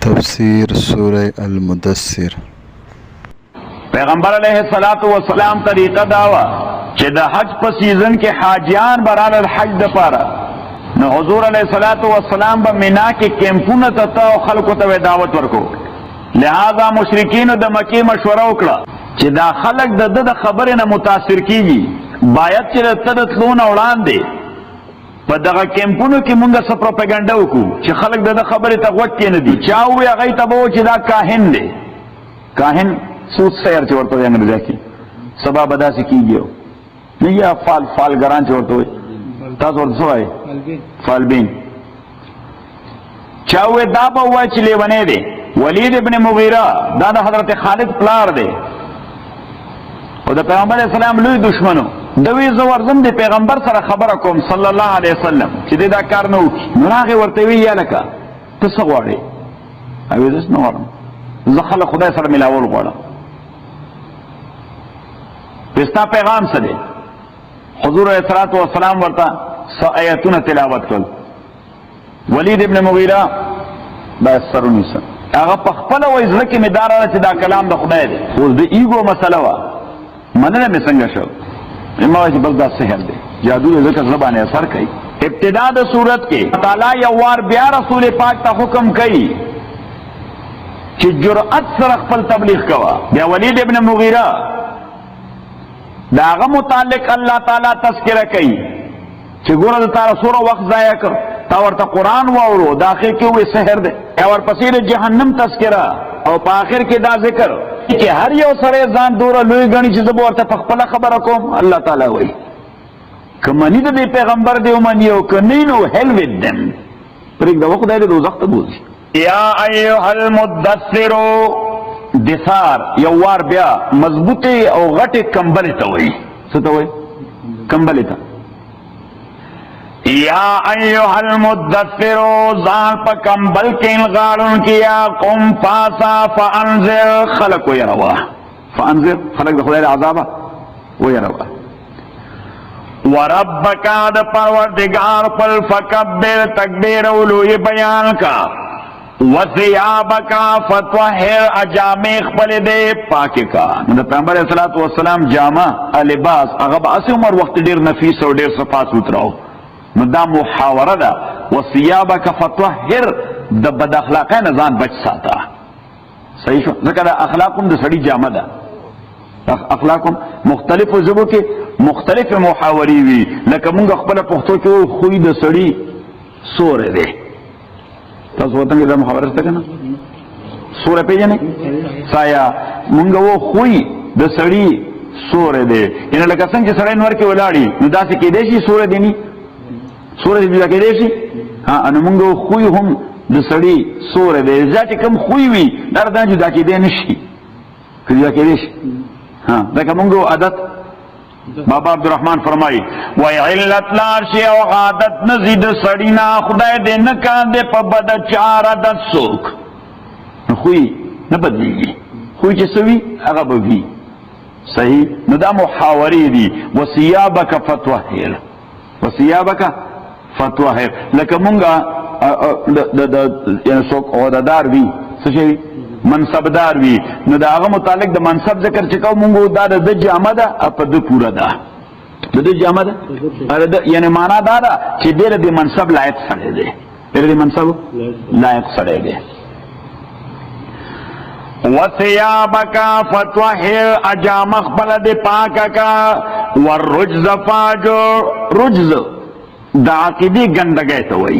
تفسیر سورہ المدثر. پیغمبر علیہ الصلوۃ والسلام طریقہ داوا چې د حج په سیزن کې حاجیان براله الحج د پاره نو حضور علیہ الصلوۃ والسلام به مینا کې کیمپونه ته او خلکو ته دعوت ورکو. لہذا مشرکین د مکه مشوره وکړه چې دا خلک د خبرې نه متاثر کیږي، باید چې تدتلون وړاندې په دغه کیمپونو کې مونږه څه پروپاګاندا وکړو چې خلک د خبرې ته غوږ کې نه دي. چا وی هغه ته به چې دا کاهن دی، کاهن سود سیر چې ورته وایي انګریزي کې سبا بدا سي کیږي نه یا فالګران چې ورته وایي تاسو ورته وایي فالبین. چا وی دا به وایي چې لیونی دی. ولید ابن مغیره دا د حضرت خالد پلار دی او د پیغمبر اسلام لوی دشمنو. دوی زه ورځم د پیغمبر سره خبره کوم صلی الله علیه وسلم چې دا کار نه وکړي. نو هغه ورته وی یا لکه ته څه غواړې؟ هغه دې نه غواړم، زه خلک خدای سره ملاول غواړم. پستا پیغام څه دی؟ حضور علیه الصلاۃ والسلام ورته آیاتونه تلاوت کړل. ولید ابن مغیره دا سرونی سره هغه په خپل وایي ځکه کې مدار چې دا کلام د خدای دی. اوس د ایګو مسله وا مننه مې څنګه شو؟ ما چې بس دا سحر دی، جادو له ذکر زبانه اثر کوي. ابتدا د صورت کې تعالی یو وار بیا رسول پاک ته حکم کوي چې جرأت سره خپل تبلیغ کوا. بیا ولید ابن مغیره داغه متعلق الله تعالی تذکرہ کوي چې ګوره تعالی سوره وخت ضایع کړ، تا ورته قرآن واورو، دا اخر کې وې سحر دی. اور پسې د جهنم تذکرہ او په اخر کې دا ذکر چې هر یو سره ځان دوره لوی غني چې زه ورته په خپل خبره کوم. الله تعالی وایي کمنی د پیغمبر دی ومني او کني نو هل ود دم پرېږ دا وخت دی دوزخ ته بوزي. یا ایها المدثر دثار یو وار بیا مضبوطه او غټه کمبل ته وایي. څه ته وایي؟ کمبل ته. یا ایها المدثر ځان په کمبل کې غاړون کیا قم فاسا فانذر خلق ويروا فانذر خلق د خدای عذاب ويروا وربک د پروردگار پر فکبر تکبیر اولوی بیان کا وثيابک فطهر اجامه خپل دې پاک کا. د پیغمبر صلی الله علیه وسلم جامه لباس هغه به اس عمر وخت ډیر نفیس او ډیر صفا سوتراو. نو دا محاوره ده وثيابک فطهر د بد اخلاقه نه ځان بچ ساته. صحیح شو؟ ځکه دا اخلاقم د سړي جامه ده. اخلاقم مختلفو ژبو کې مختلف محاورې وي. لکه مونږ خپل پښتو کې خوې د سړي سورې ده. تاسو وته دا محاوره څه کنه؟ سورې پیژنې؟ سایا مونږ وو خوې د سړي سورې ده. ان لکه څنګه چې سړی نور کې ولاړی نو داسې کې دی شي سورې دی ني سورې دی کې دی شي. ها ان مونږ خوې هم د سړي سورې ده. ځکه کوم خوې وي درته جدا کې دی نشي کله کې دی شي. ها دا کومه عادت بابا عبدالرحمن فرمایي وای علت لار شي او عادت نزيد سړینا خدای دې نه کاندې په بد چار عادت سوک خوې نه بدلېږي. خوې چې سوي هغه به وي. صحیح. نو دا محاورې دي. وثيابک فطهر وثيابک فطهر لکه مونږه د یعنی څوک عہدهدار وي څه شي منصبدار وي نو دا هغه متعلق د منصب ذکر چې کوم مونږ دا د جامه ده په د پورا ده د جامه ده یعنی معنا دا ده چې ډېر د منصب لایق سره دی، ډېر د منصب لایق سره دی. وثيابک فطهر اجامه خپل د پاکه کا والرجز فاجر رجز دا عقیدی گندگی تو وی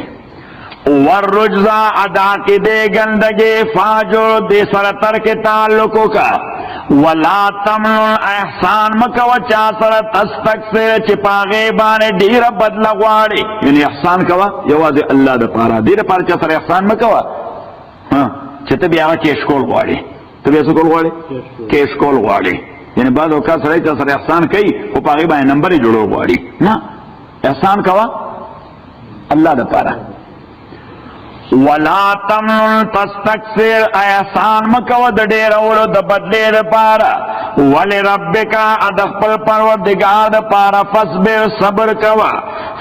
والرجز ادا عقیدی گندگی فاجر دی سر ترک تعلقو کا ولا تمنن احسان مکو چا سر تستکسر چپاغی بانے دیر بدل غواری. یعنی احسان کوا یواز اللہ دا پارا دیر پار چا سر احسان مکوا چتا بیا آگا کیش کول غواری تبی ایسو کول غواری کیش کول غواری. یعنی بعد اوقات سره چا سره احسان کوي او پاغي باندې نمبر جوړو غواړي. نه احسان کوا الله د پاره. ولا تمنن تستكثر احسان مکو د ډیر اورو د بدلې د پاره. ولربک اد خپل پروردگار د پاره فصبر صبر کوا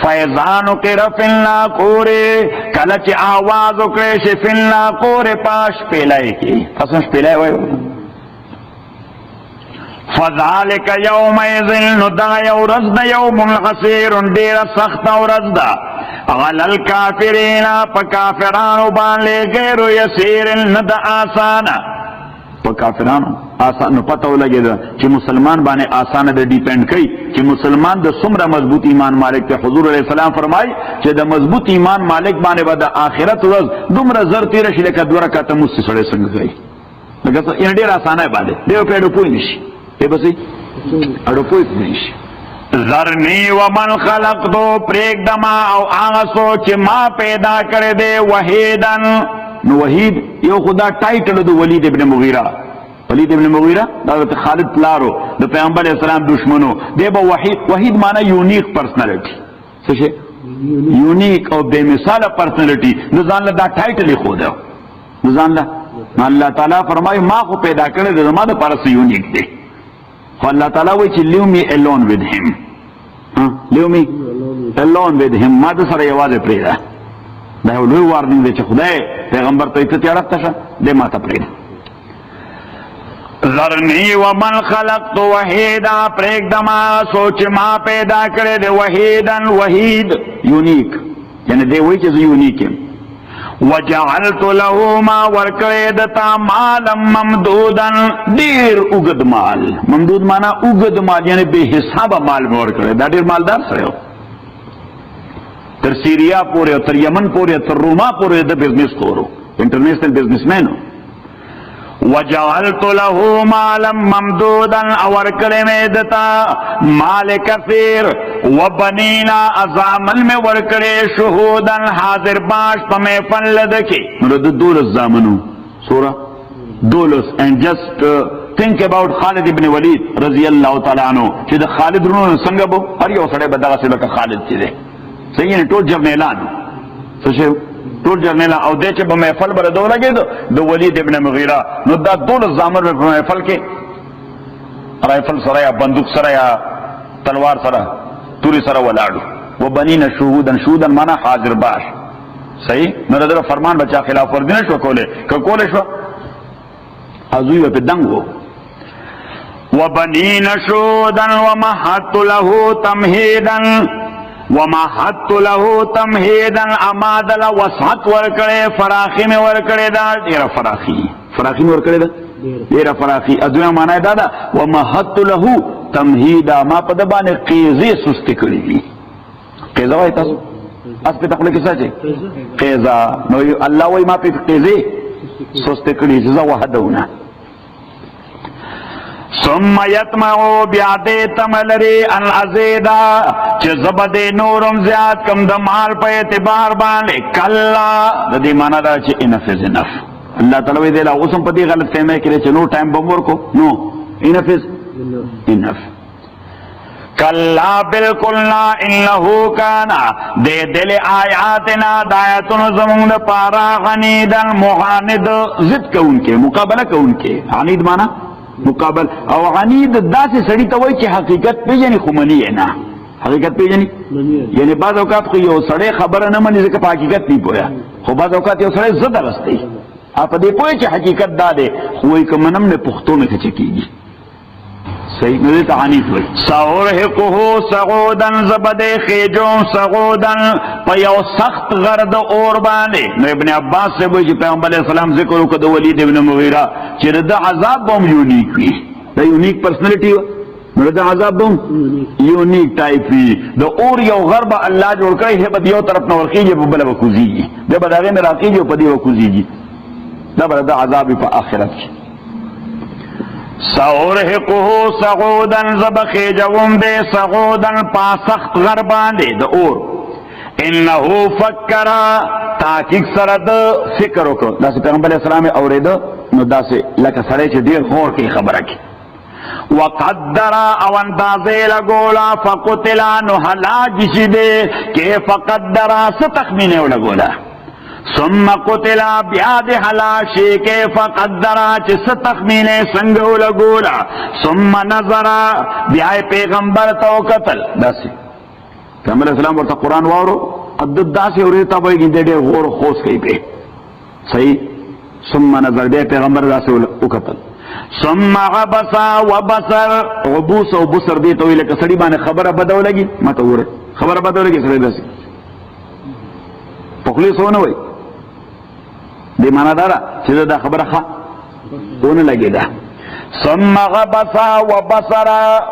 فیضان نقر فی الناقور کله چې आवाज وکړي شي فی الناقور پاش پیلای کی تاسو پیلای وایو فذالک یومئذ ندع یورز یوم عسیر ډیر سخت ورځ ده علی الکافرین فکافرانو باندې غیر یسیر ند آسان فکافرانو آسان پته ولګید چې مسلمان باندې آسان ده ډیپند کوي چې مسلمان د څومره مضبوط ایمان مالک ته حضور علیہ السلام فرمای چې د مضبوط ایمان مالک باندې به د آخرت ورځ دومره زر تیر شي لکه دوه رکعاته مو سړی څنګه کوي لکه یې ډیر آسانه باندې دیو په ډو پوي نشي ای بسې اډو پوي نشي ذرنی ومن خلقتو پریک دما او آغا سوچ ما پیدا کرده وحیدن نو وحید یو خدا ٹائٹل دو ولید ابن مغیرہ ولید ابن مغیرہ دولت خالد پلارو دو پیغمبر اسلام دشمنو دے با وحید معنی یونیک پرسنالٹی سوچے یونیک او بے مثال پرسنالٹی نزان لدہ ٹائٹل خود ہے نزان لدہ اللہ تعالیٰ فرمائی ما کو پیدا کرده زمان دا پرس یونیک دے اللہ تعالیٰ وی چی لیو می alone with him لیو می alone with him ما دا سر یواز پریدا دا یو لوی وارننگ دے چی خدای پیغمبر تو اتتیارت تشا دے ما تا پریدا ذرنی ومن خلقت وحیدا پریک دما سوچ ما پیدا کرے دے وحیدن وحید یونیک یعنی دے وی چیز یونیک ہے وجعلت له ما ورکړې مالا ممدودا ډیر اوږد مال ممدود معنا اوږد مال یعنی به حساب مال ورکړې دا ډیر مالدار سره تر سیریا پورې تر یمن پورې تر روما پورې د بزنس کورو انټرنیشنل بزنسمن وجعلت له مالا ممدودا اور کلمه دتا مال کثیر وبنینا ازامل میں ورکڑے شہودا حاضر باش پمے فن لدکی مرد دولس زامنو سورہ دولس and just think about خالد ابن ولید رضی اللہ تعالی عنہ چې د خالد رونو څنګه بو هر یو سړی بدغه سره لکه خالد چې ده صحیح نه ټول جرنیلان څه ټول جرنیل او دې چې په محفل بر دو لګید د ولید ابن مغیرہ نو دا ټول زامن په محفل کې رائفل سره یا بندوق سره یا تلوار سره توري سره ولاړو وبنین شهودا معنا حاضر باش صحیح نو دا فرمان بچا خلاف ورزي نشو کوله شو ازوی په دنګو وبنین شهودا ومحت له تمهیدا ومحت له تمهیدا امادل وسعت ورکړې فراخی میں ورکړې دا ډیر فراخی میں ورکړې دا ډیر فراخی ادویا معنی دا دا ومحت له تمهیدا ما په د باندې قیزه سست کړې قیزه وای تاسو اس په تخلیق کې څه قیزه نو الله وای ما په قیزه سست کړې ځا وحدونه ثم یتمعو بیادے تملری ان ازیدا چه زبد نورم زیاد کم دمال پا اعتبار بانے کلا دا دی مانا دا چه انف از انف اللہ تعالیٰ دیلا اسم پا دی غلط فہمے کرے چه نو ٹائم بمور کو نو انف از انف کلا بالکل نا انہو کانا دے دل آیاتنا دایتن زمون پارا غنیدن مغاند زد کون کے مقابلہ کون کے عنید مانا مقابل او عنید داسې سړی ته وایي چې حقیقت پیژني خو مني یې نه حقیقت پیژني یعنی بعض اوقات خو یو سړی خبره نه مني ځکه په حقیقت نه پوهه خو بعض اوقات یو سړی زده رستی په دې پوهه چې حقیقت دا دی خو وایي که منم نه پښتو نه څه کېږي صحیح نو دې ته عنید وایي سأرهقه صعودا زبد خیجوم صعودا په یو سخت غرد اور باندې نو ابن عباس سے وایي چې پیغمبر علیه السلام ذکر وکړ د ولید ابن مغیرہ چې د عذاب هم یونیک وي دا یونیک پرسنالټي نو د عذاب هم یونیک ټایپ وي د اور یو غرب الله جوړ کړی هي په یو طرف نه ورخیږي په بل وکوزیږي دا به دغه نه راکېږي په دې وکوزیږي دا به د عذاب په آخرت کې سأرهقه صعودا زبخی جوم دے صعودا پاسخت غربان دے دا اور انہو فکرا تاکیق سرد فکر وکړو دا سی پیغمبر علیہ السلام اوریدو نو دا سی لکه سړی چې ډیر غور کوي خبره کی وقدر او اندازه لګولا فقتلا نو هلاک شي دے کیف قدر ستخمینه ولګولا ثم قتلا بیاد حلاشی کیف قدرا چه ستخمینه سنگو لگولا ثم نظرا بیای پیغمبر تو قتل داسی پیغمبر اسلام ورته قرآن واورو عدد داسې اورېتا به ګینده ډېر غور خوص کوي پې صحیح ثم نظر بیا پیغمبر داسې وکتل ثم عبس وبصر عبوس او بصر دې ته ویل که سړي باندې خبره بده ولګي ما ته وګوره خبره بده ولګي سړی داسې په خولې څه ونه وایي دې معنا دا ده چې دا خبره ښه ونه لګېده ثم عبس وبصر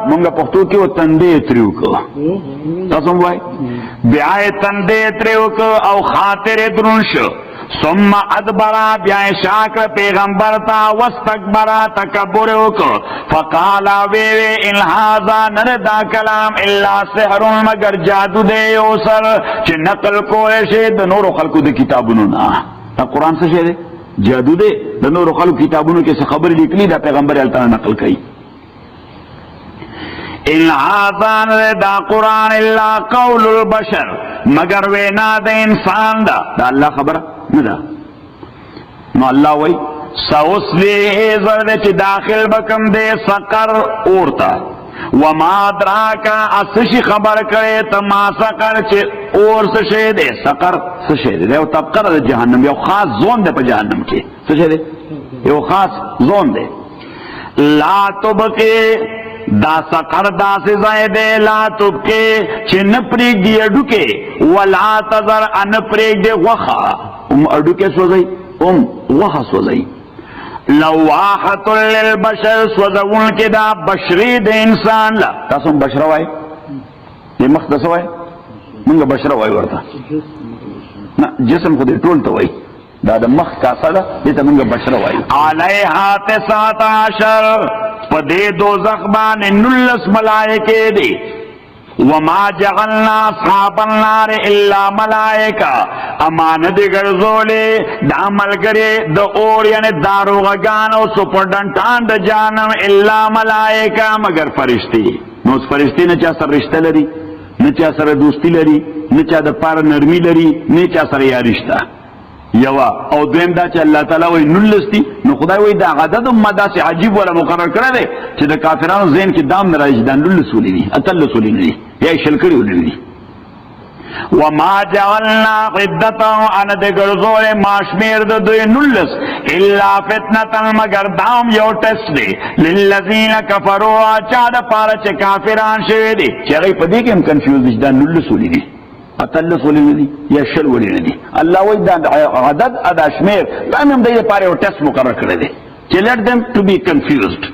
مونږ پښتو کې و تندې ترې وکړه تاسو هم وایي بیا یې تندې ترې وکړه او خاطر یې دروند شو ثم ادبرا بیا شاکر پیغمبر تا واستکبرا تکبر وکړ فقالا وی ان هذا نردا کلام الا سحر مگر جادو دی او سر چې نقل کول شي د نور خلقو د کتابونو نه دا قرآن څه شی دی جادو دی د نور خلقو کتابونو کې څه خبر لیکلي دا پیغمبر الته نقل کوي ان هذا نردا قرآن الا قول البشر مگر وینا د انسان دا الله خبره ندا نو الله وی سوسلیه زرده چی داخل بکم دے سقر اورتا وما دراکا اسشی خبر کرے تما سقر چی اور سشے دے سقر سشے دے یو طبقر دے جہنم یو خاص زون دے پا جہنم کی سشے دے یو خاص زون دے لا تبکے دا سقر دا سے زائدے لا تبکے چی نپریک دی اڈوکے ولا تذر انپریک دے وخا اڈوکے سوزئی وخا سوزئی لواحت للبشر سوزون کے دا بشری دے انسان لا تاسم بشروائی یہ مختصوائی منگا بشروائی ورطا نا جسم خودی ٹولتا وائی دا دا مخ کاسا دا دیتا منگا بشروائی علیہا تسات عشر پدے دوزخ بان نلس ملائکے دی وما جعلنا اصحاب النار الا ملائکہ امانت گرزولے دا عمل کرے دا اور یعنی داروغگان و سپرڈنٹان دا جانم الا ملائکہ مگر فرشتی نو اس فرشتی نچا سر رشتہ لری نچا سر دوستی لری نچا دا پار نرمی لری نچا سر یا رشتہ یوا او دویم دا چې الله تعالی وای نلستی نو خدای وای دا عدد ما دا سي عجیب ولا مقرر کړی دی چې د کافرانو ذهن کې دام نه راځي دا نلسولې دي اتلسولې دي یا شل کړي ولې وما جعلنا عدتهم ان د ګرځول ماشمیر د دوی نلس الا فتنه مگر دام یو ټیسټ دی للذین کفروا چا د پاره چې کافران شوی دي چې هغه په دې کې هم کنفیوز دي دا نلسولې دي اتلس ولې نه دي یا شل ولې نه دي الله وایي دا عدد ادا شمیر دا هم د لپاره یو ټیسټ مقرر کړی دی چې let them to be confused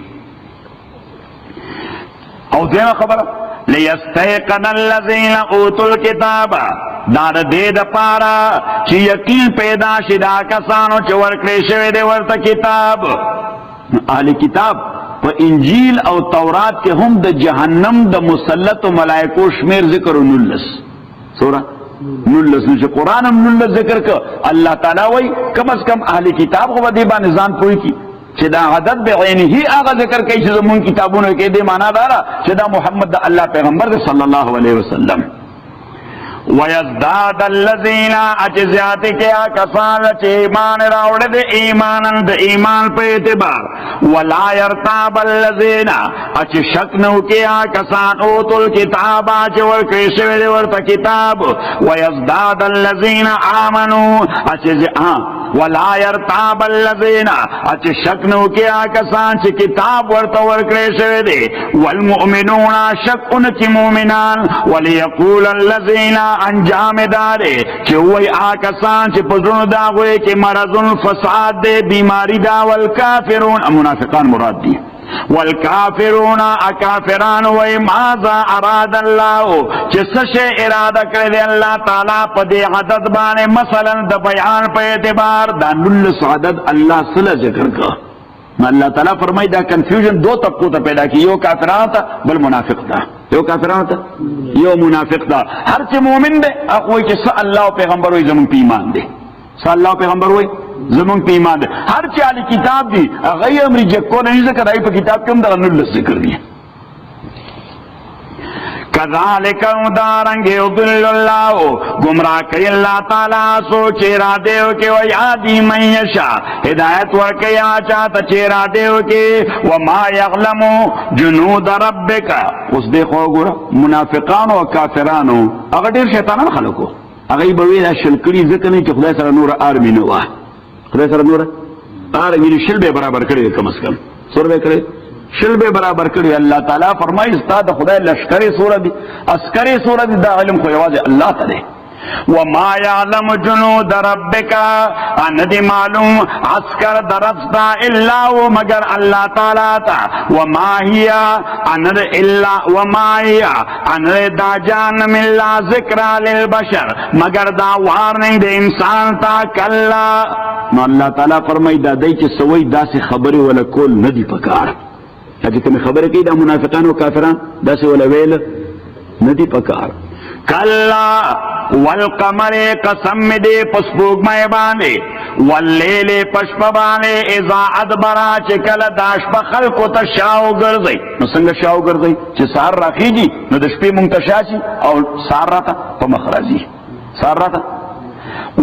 او دا خبره لیستيقن الذين اوتوا الكتاب دا دې د پاره چې یقین پیدا شي دا کسانو چې ورکړی شوی دی ورته کتاب اهل کتاب په انجیل او تورات کې هم د جهنم د مسلط ملائکو شمیر ذکر نلس سورہ نلس نو چې قرآن هم نلس ذکر که اللہ تعالی وی کم از کم اہل کتاب خو دی باندې ځان پوي کی چې دا عدد بعینه هغه ذکر کوي چې زمون کتابونو کې دی معنا دارا چې دا محمد د الله پیغمبر دی صلی الله علیه وسلم ويزداد الذين اجزات کیا کسان چې ایمان راوړل دي ایمانن د ایمان په اعتبار ولا يرتاب الذين اچ شک نو کیا کسان اوتل کتاب چې ورکړي شوی دی ورته کتاب ويزداد الذين امنوا اچ ولا يرتاب الذين اچ شک نو کیا کسان چې کتاب ورته ورکړي شوی دی والمؤمنون شکون کی مؤمنان وليقول الذين انجام دارے کہ وہی آکسان چھ پزرون دا ہوئے کہ مرض فساد دے بیماری دا والکافرون منافقان مراد دی والکافرون اکافران وی ماذا اراد اللہ چھ سشے ارادہ کردے اللہ تعالیٰ پا دے عدد بانے مثلا دا بیان پا اعتبار دا نلس عدد اللہ صلح ذکر کا اللہ تعالیٰ فرمائی دا کنفیوژن دو طبقوں تا پیدا کی یو کافران تا بل منافق تا یو کافران تا یو منافق تا ہر چی مومن دے اقوی کہ سا اللہ و پیغمبر ہوئی زمان پی ایمان دے سا اللہ و پیغمبر ہوئی زمان پی ایمان دے ہر چی آلی کتاب دی اغیر امری جکو نہیں ذکر آئی پا کتاب کم دا نلس ذکر دی کذالک دارنگ یضل اللہ گمراہ کئی اللہ تعالیٰ سو چیرا دیو کے ویادی من یشا ہدایت ورکی آچاہتا چیرا دیو کے وما یغلم جنود ربک. اس دیکھو گورا منافقانو و کافرانو اگر دیر شیطانان خلقو اگر بوی دا شلکلی ذکر نہیں کہ خدای سر نور آرمی نوا خدای سر نور آرمی شل بے برابر کرے کم از کم سور بے کرے شل بے برابر کرے. اللہ تعالیٰ فرمائی استاد خدای لشکر سورہ دی عسکر سورہ دی دا علم خو یواز اللہ تعالی. وما یعلم جنود ربک اندی معلوم عسکر درستا الا و مگر اللہ تعالیٰ تا. وما ہی اند الا وما ہی اند دا جانم اللہ ذکر للبشر مگر دا وارننگ دے انسان تا کلا. نو اللہ تعالیٰ فرمائی دا دی چی سوئی دا سی خبری ولا کول ندی پکار اگر تمہیں خبر کی دا منافقان و کافران دا سی ولا ویل ندی پکار. کلا والقمر قسم دے پسبوگ میں بانے واللیل پشپ بانے اذا ادبرا چکل داش بخلق و تشاو گرزی. نو سنگ شاو گرزی چی سار را خیجی نو دشپی منتشا چی اور سار را تا پا مخرجی سار را تا.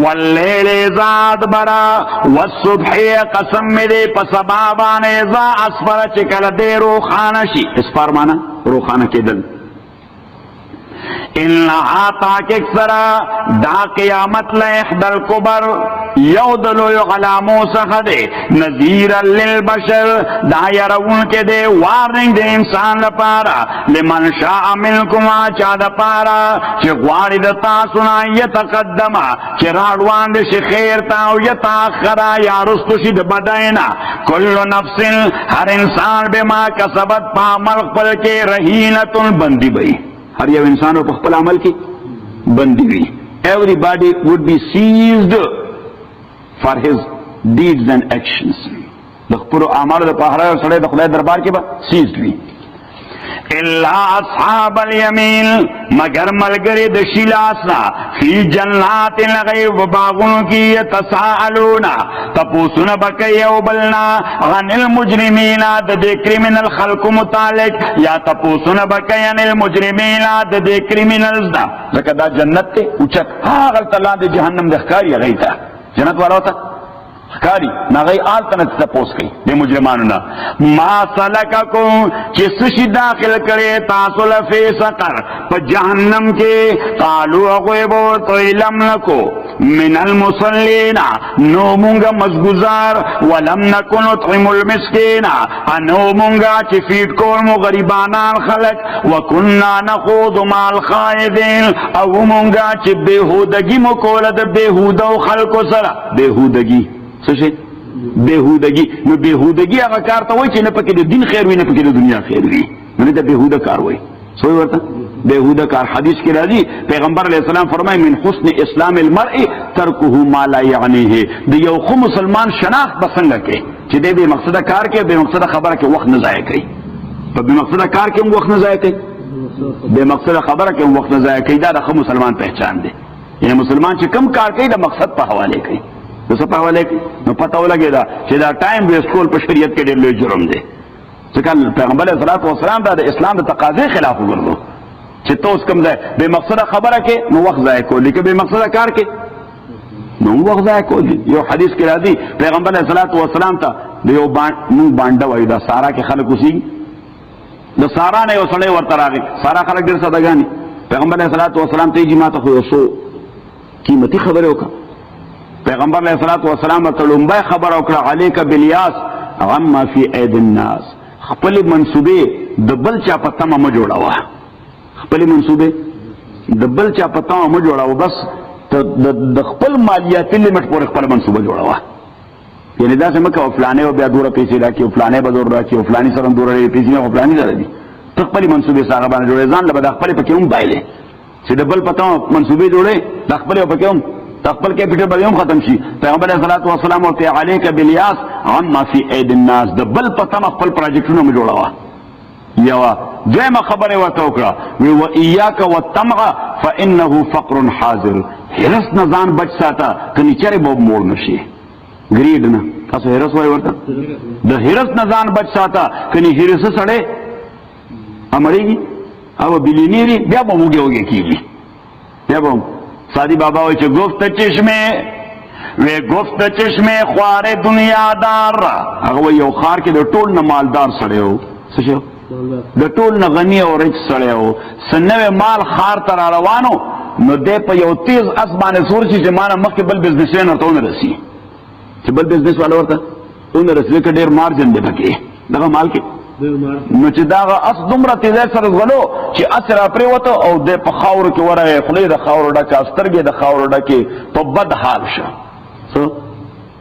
واللیل اذا ادبرا والصبح قسم دے پسبا بانے اذا اسفر چکل دے روخانشی اسفار مانا روخانہ کے دل. انہا تاک اکسرا دا قیامت لحدل کبر یودلو یغلامو سخدے نذیرا للبشر دا یرون کے دے وارننگ دے انسان لپارا لمن شاء منکم آچا دا پارا چی غواری دا تاسونا یتقدما چی راڑوان دے شی خیر تاو یتاخرا یا رستو شی دا بدائنا کل نفس ہر انسان بے ما کسبت پا عمل قل کے رہینتن بندی بئی ہر یہ انسان پر خپل عمل کی بندی ہوئی. Everybody would be seized for his deeds and actions. خپل اعمال د پهره سره د خدای دربار کې به seized وي. الا اصحاب الیمین مگر ملګری د شیلاسنا فی جنات الغیب باغون کی یتساءلون تپوسون بکی او بلنا عن المجرمین د کریمنل خلق متعلق یا تپوسون بکی عن المجرمین د کریمنلز دا لکه دا جنت ته اوچت هغه تلا د جهنم د ښکاری غیتا جنت والا ہوتا خکاری ناغی آل تنت تپوس کئی دے مجرمانونا ما سلککم چسشی داخل کرے تاسول فی سقر پا جہنم کے قالو اغویبو تو علم نکو من المصلین نو مونگا مزگزار ولم نکن اطعم المسکین انو مونگا چی فیٹ کورمو غریبانان خلق وکننا نخوض مال خائدین او مونگا چی بیہودگی مکولد بیہودو خلقو سرا بیہودگی سوچے بیہودگی نو بیہودگی اگر کارتا ہوئی چی نپکی دو دین خیر ہوئی نپکی دو دنیا خیر ہوئی منی تا بیہودہ کار ہوئی سوئی ورطا بیہودہ کار حدیث کی راضی پیغمبر علیہ السلام فرمائے من حسن اسلام المرء ترکہو ما لا یعنی ہے دی یو خو مسلمان شناخت بسنگا کے چی دے بے مقصدہ کار کے بے مقصدہ خبر کے وقت نزائے کئی بے مقصدہ کار کے وقت نزائے کئی بے مقصدہ خبر کے وقت نزائے کئی دا خو مسلمان پہچان دے یعنی مسلمان چی کم کار کئی دا مقصد پا حوالے کئی دوسرا پاولے کی نو پتہ لگے دا چې دا ټایم ویسٹ کول په شریعت کې ډېر لوی جرم دی ځکه پیغمبر علیه الصلاۃ والسلام دا د اسلام د تقاضې خلاف وګرځو چې تو اس کم ځای بے مقصده خبره کې نو وخت ضایع کولی که بے مقصده کار کې نو وخت ضایع کولی. یو حدیث کې راځي پیغمبر علیه الصلاۃ والسلام ته د یو بانډه وایي دا سارا کې خلک اوسېږي د سارا نه یو سړی ورته راغی سارا خلک ډېر سادهګاني پیغمبر علیه الصلاۃ والسلام ته یې چې ما ته خو یو څو قیمتي خبرې وکړه پیغمبر علیہ الصلوۃ والسلام تلمبای خبر وکړه علیک بالیاس غم فی اید الناس خپل منصوبې د بل چا پته ما جوړاوه خپل منصوبې د بل چا پته ما جوړاوه بس د خپل مالیاتي لیمټ پورې خپل منصوبه جوړاوه یعنی دا څنګه او فلانه او بیا دوره پیسې راکې او فلانه به دوره راکې او فلانی سره دوره پیسې او فلانی سره دي خپل منصوبې سره باندې جوړې ځان له خپل پکې هم بایلې چې د بل پته منصوبې جوړې د خپل پکې هم تقبل کیپیٹل بریوم ختم شي پیغمبر علیہ الصلوۃ والسلام ورته علیک بالیاس عما فی اید الناس د بل پته خپل پروجیکټونه م جوړاوه یوا دیمه خبره ورته وکړه وی و ایاک والطمع فانه فقر حاضر هرس نزان بچ ساته کني چره بوب موړ نشي گریډ نه تاسو هرس وای ورته د هرس نزان بچ ساته کني هرس سړې امړېږي او بیلینیری بیا به موږ یوږي کیږي بیا به سادی بابا وایي چې گفت چشمه وی گفت چشمه خوار دنیا دار هغه وایي یو خار کې د ټول نه مالدار سړی و څه شو د ټول نه غنی او رچ سړی و سنوي مال خار ته را روانو نو دی په یو تیز اس باندې سور شي چې مانه مخکې بل بزنسمین ورته ونه رسي چې بل بزنس والا ورته ونه رسي که ډېر مارجن دی پکې دغه مال کې نو چې دغه اس دومره تیزۍ سره ځغلو چې اس را پرېوته او دی په خاورو کې ورغی خولې د خاورو ډکه سترګې د خاورو ډکې په بد حال شه څه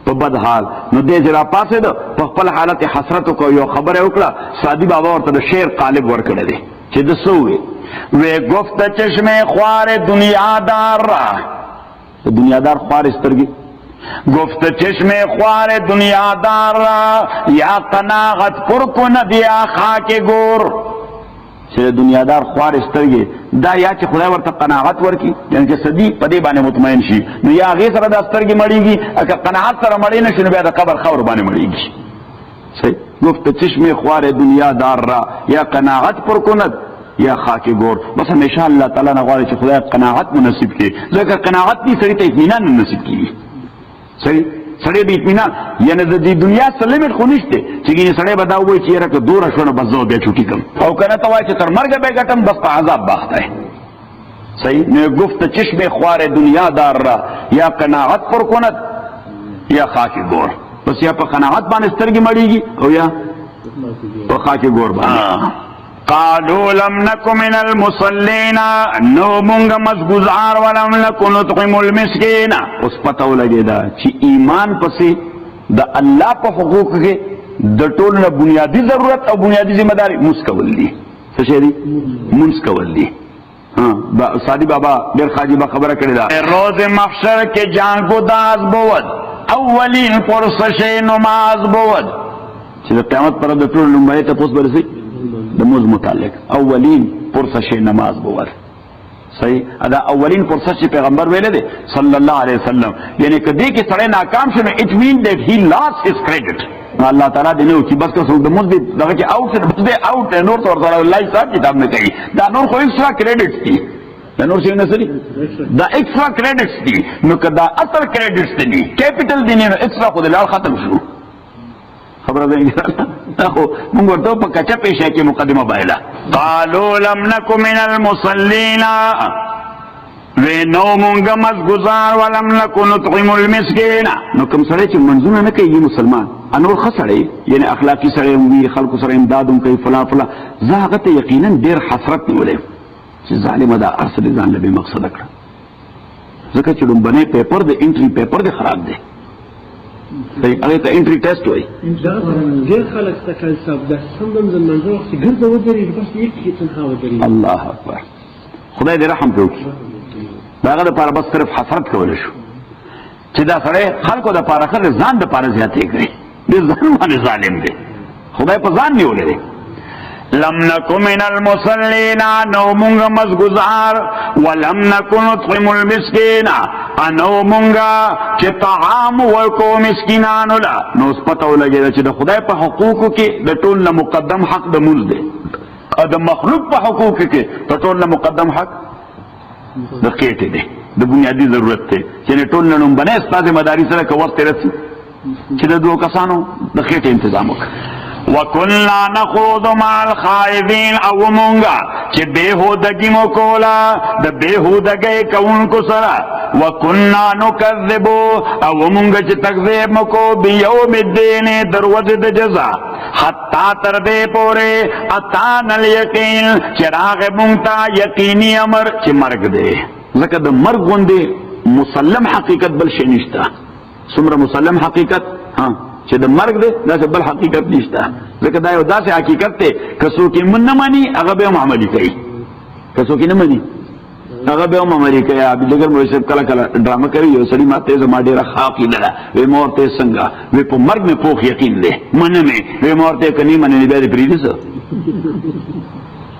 په بد حال نو دی چې را پاڅېده په خپل حالت حسرت وکړو یو خبره وکړه سادي بابا ورته د شعر قالب ورکړی دی چې د څه ووې وی گفت چشم خوار دنیادار را دنیادار خوار سترګې گفت چشم خوار دنیادار را یا قناعت پر کن دیا خاک گور چې دنیادار خوار سترګې دا یا چې خدای ورته قناعت ورکړي یعنی چې صدی په دې باندې مطمئن شي نو یا هغې سره دا سترګې مړېږي که قناعت سره مړې نه شي نو بیا د قبر خاور باندې مړېږي صحیح گفت چشم خوار دنیادار را یا قناعت پر کند یا خاک گور بس همیشه الله تعالی نه غواړي چې خدای قناعت مو نصیب کړي ځکه قناعت دې سړي ته اطمینان نه نصیب کېږي صحیح سړی د اطمینان یعنی د دې دنیا څه لیمټ خو نشته چې ګینې سړی به دا ووایي چې یاره که دوره شو نو بس زه بیا چوټي کړم او که نه ته وایي چې تر مرګه به ګټم بس په عذاب باخته دی صحیح نو گفت چشم خوار دنیا دار را یا قناعت پر کند یا خاک گور بس یا په قناعت باندې سترګې مړېږي او یا په خاک گور باندې قالوا لم نك من المصلين نو مونږ مزګزار ولم نكن نطعم المسكين اوس پته ولګېدا چې ایمان پسې د الله په حقوق کې د ټول نه بنیادی ضرورت او بنیادی ذمہ داری مونږ کول دي څه شی دي مونږ کول دي سادی بابا ډېر خاجبه خبره کړې ده روز محشر کې جان ګداز بود اولین پرسش نماز بود چې د قیامت پر د ټول لومړی تپوس برسي د موز متعلق اولین پرسش نماز بود صحیح ادا اولین پرسش چې پیغمبر ویل دي صلی الله علیه وسلم یعنی کدی کې سړی ناکام شنه اٹ مین دیٹ هی لاس هیز کریډټ الله تعالی دې نو چې بس که څوک د موز دغه کې اوټ دې اوټ نور تور سره الله حساب کتاب نه کوي دا نور خو ایکسترا کریډټ دي دا نور څنګه سړي دا ایکسترا کریډټس دي نو کدا اثر کریډټس دي کیپټل دي نو ایکسترا خو د لار ختم شو خبره ده تاخو موږ ورته په کچا پیشه کې مقدمه بایله قالوا لم نكن من المصلين ونو مونږ مزګزار ولم نكن نطعم المسكين نو کوم سره چې منځونه نه کوي مسلمان انور خسړی یعنی اخلاقی سره وي خلکو سره امداد کوي فلا فلا زه هغه ته یقینا ډیر حسرت نیولې چې ظالم دا اصل ځان له مقصد کړ ځکه چې لومبنه پیپر د انټری پیپر د خراب دی هغه ته انټری ټیسټ وایي ډېر خلک تکل صاحب د سمدم د منځ وخت ګرځه ودرېږي بس یک کې تنها ودرېږي الله اکبر خدای دې رحم وکړي دا هغه دپاره بس صرف حسرت کولی شو چې دا سړی خلکو دپاره ښه ځان دپاره زیاتې کړي ډېر ځان باندې ظالم دی خدای په ځان نیولی دی لم نكن من المصلين نو مونږ مزګزار ولم نكن نطعم المسكين انو مونږ چې طعام ورکو مسکینانو لا نو پته ولګېده چې د خدای په حقوقو کې د ټول نه مقدم حق د مونږ دی او د مخلوق په حقوقو کې د ټول نه مقدم حق د خېټې دی د بنیادي ضرورت دی چې ټول نه لومبنی ستا ذمهداري سره که وخت رسي چې د دوو کسانو د خېټې انتظام وکړه وَكُنَّا نَخُوضُ مَعَ الْخَائِضِينَ او مونږه چې بېهودګي مو کوله د بېهودګۍ کوونکو سره وَكُنَّا نُكَذِّبُ او مونږه چې تکذیب مو کو بِيَوْمِ الدِّينِ د ورځې د جزا حتی تر دې پورې اتانا الیقین چې راغی مونږ ته یقیني امر چې مرګ دی ځکه د مرګ غوندې مسلم حقیقت بل شی نشته څومره مسلم حقیقت چې د مرګ دی داسې بل حقیقت نشته ځکه دا یو داسې حقیقت دی که څوک یې نه مني هغه به هم عملي کوي که څوک یې نه مني هغه به هم عملي کوي عبدالګر مولوي صاحب کله کله ډرامه کوي یو سړي ما ته زما ډېره ښه عقیده ده وایي ما ورته څنګه وایي په مرګ مې پوخ یقین دی منه مې وایي ما ورته که نه منې بیا دې پرېږدي څه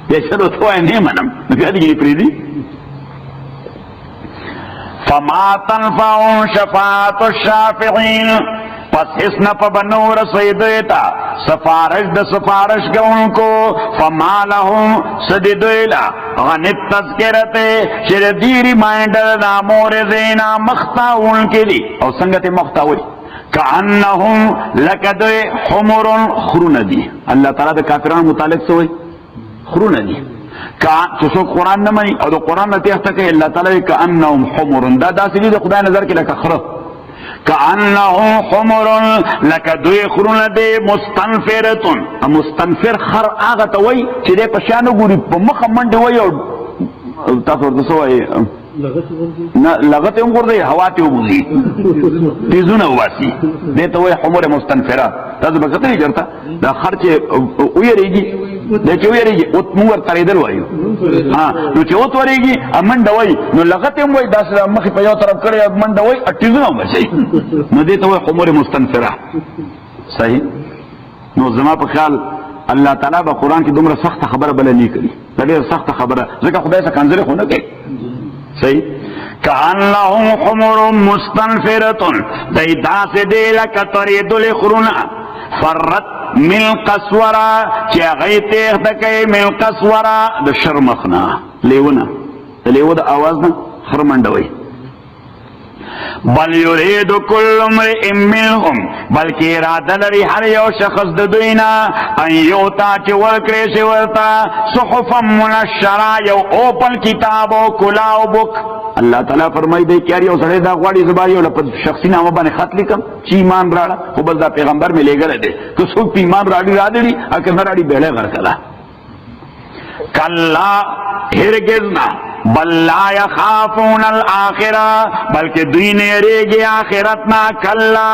بیا څه ورته وایي نه منم نو بیا دې پرېږدي فما تنفعهم شفاعة الشافعين پس حس نہ پبنو رسوئی دیتا سفارش د سفارش کے ان کو فما لهم سدی دویلا غن التذکرت شر دی ریمائنڈر دا مورزینا مختا ان کے لی او سنگت مختا ہوئی کانہم لکدوی حمر خرون دی اللہ تعالیٰ دا کافران متعلق سوئی خرون دی چسو قرآن نمانی او دا قرآن نتیختا کہ اللہ تعالیٰ کانہم حمر دا سلی دا خدا نظر کے لکا خرق کانہم حمر لکدوی خرون دی مستنفرتن مستنفر خر آغا تاوی چی دے پشانو گوری پا مخمند ہوئی او تاثر دسوائی لغت ام گردی حواتی ام گردی تیزون اواسی دیتا ہوئی حمر مستنفرہ تازو بکتا نہیں کرتا دا خرچ اوی ریگی دیکھے اوی ریگی ات مور تریدل وائیو نو چه ات وریگی امن دوائی نو لغت ام وی داس مخی پا یو طرف کردی امن دوائی تیزون اواسی نو دیتا ہوئی حمر مستنفرہ صحیح نو زمان پا خیال اللہ تعالیٰ با قرآن کی دمرا سخت خبر بلا نہیں کری دیر سخت خبر ذکر خدای سا کنزلی خونا کئی صحیح کانہم حمر مستنفرتن دی داس دیلک ترید لخرونا فرت من قسورا چی اغی تیخ دکی من قسورا دا شرمخنا لیونا لیو دا آوازنا خرمندوی بل یرید کل امرئ منهم بلکی ارادہ لري هر یو شخص د دوینا ان یوتا چې ورکړي شي ورتا صحفا منشرا یو اوپن کتاب او کلاو بک الله تعالی فرمایي دی کیاری او سره دا غواړي زباری او په شخصي نامه باندې خط لیکم چې ایمان راړه خو بل دا پیغمبر می لګل دی که څوک ایمان راړي اګه نه راړي بیره ورکړه کلا ہرگز نہ بل لا یخافون الاخرہ بلکہ دوی نے ریگی آخرت نہ کلا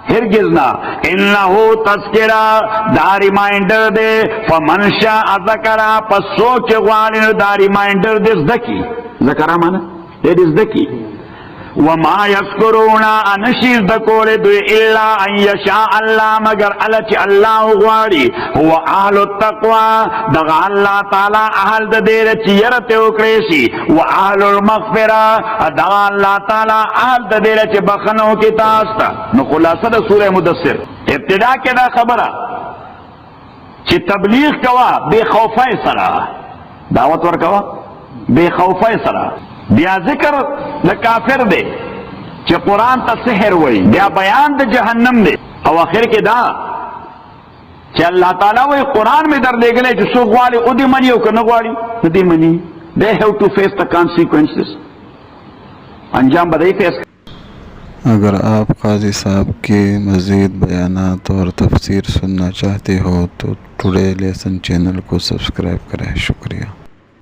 ہرگز نہ انہو تذکرہ دا ریمائنڈر دے فمن شاء ذکرہ پس سوچ غوالن دا ریمائنڈر دے زدکی ذکرہ مانا دے دے زدکی وما یذکرون انشیز دکول دوی الا ان یشاء اللہ مگر علچ اللہ غواری هو اہل التقوی دغا اللہ تعالی اہل دیر چیرت اکریشی و اہل المغفرہ دغا اللہ تعالی اہل دیر چی بخنو کی تاستا نو خلاصہ دا سورہ مدثر ابتدا کے دا خبرہ چی تبلیغ کوا بے خوفہ سرا دعوت ور کوا بے خوفہ سرا بیا ذکر دا کافر دے چی قرآن تا سحر وی بیا بیان دا جہنم دے او آخر کے دا چی اللہ تعالیٰ وی قرآن میں در دے گلے چی سو غوالی او دی منی او کنگوالی ندی منی they have to face the consequences انجام بدائی فیس اگر آپ قاضی صاحب کے مزید بیانات اور تفسیر سننا چاہتے ہو تو ٹوڈے لیسن چینل کو سبسکرائب کریں. شکریہ.